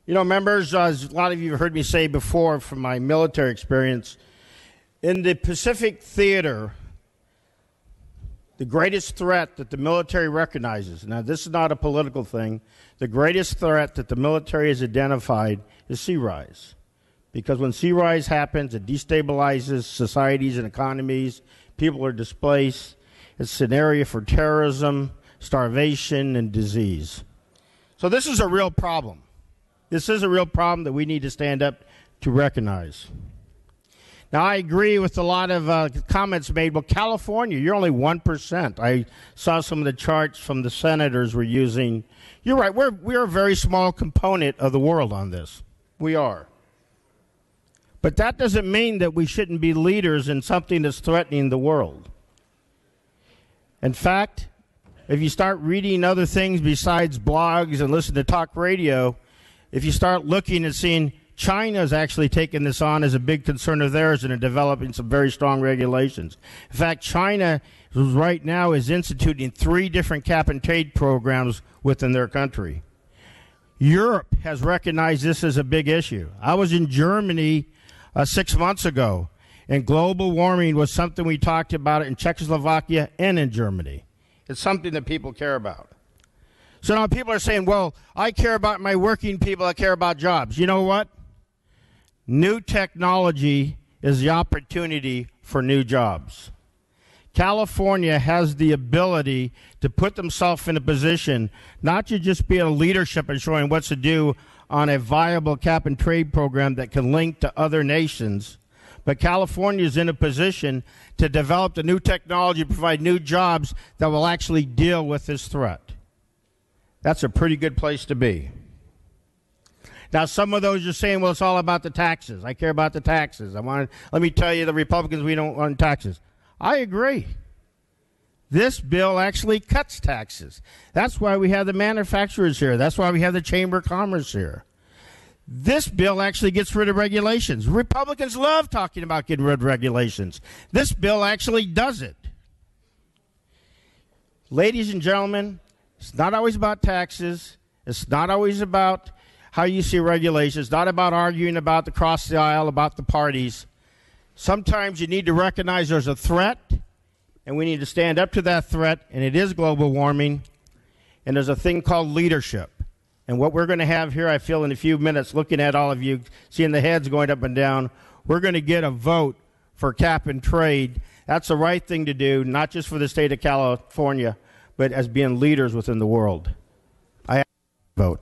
You know, members, as a lot of you have heard me say before from my military experience, in the Pacific theater, the greatest threat that the military recognizes, now this is not a political thing, the greatest threat that the military has identified is sea rise. Because when sea rise happens, it destabilizes societies and economies, people are displaced, it's an area for terrorism, starvation, and disease. So this is a real problem. This is a real problem that we need to stand up to recognize. Now, I agree with a lot of comments made. Well, California, you're only 1%. I saw some of the charts from the senators were using. You're right. We're a very small component of the world on this. We are. But that doesn't mean that we shouldn't be leaders in something that's threatening the world. In fact, if you start reading other things besides blogs and listen to talk radio, if you start looking and seeing China's actually taken this on as a big concern of theirs and are developing some very strong regulations. In fact, China right now is instituting 3 different cap-and-trade programs within their country. Europe has recognized this as a big issue. I was in Germany 6 months ago, and global warming was something we talked about in Czechoslovakia and in Germany. It's something that people care about. So now people are saying, well, I care about my working people, I care about jobs. You know what? New technology is the opportunity for new jobs. California has the ability to put themselves in a position not to just be a leadership and showing what to do on a viable cap-and-trade program that can link to other nations, but California is in a position to develop the new technology, provide new jobs that will actually deal with this threat. That's a pretty good place to be. Now, some of those are saying, well, it's all about the taxes. I care about the taxes. Let me tell you, the Republicans, we don't want taxes. I agree. This bill actually cuts taxes. That's why we have the manufacturers here. That's why we have the Chamber of Commerce here. This bill actually gets rid of regulations. Republicans love talking about getting rid of regulations. This bill actually does it. Ladies and gentlemen, it's not always about taxes. It's not always about how you see regulations. It's not about arguing about the cross the aisle, about the parties. Sometimes you need to recognize there's a threat, and we need to stand up to that threat, and it is global warming, and there's a thing called leadership. And what we're going to have here, I feel in a few minutes, looking at all of you, seeing the heads going up and down, we're going to get a vote for cap and trade. That's the right thing to do, not just for the state of California, but as being leaders within the world. I vote.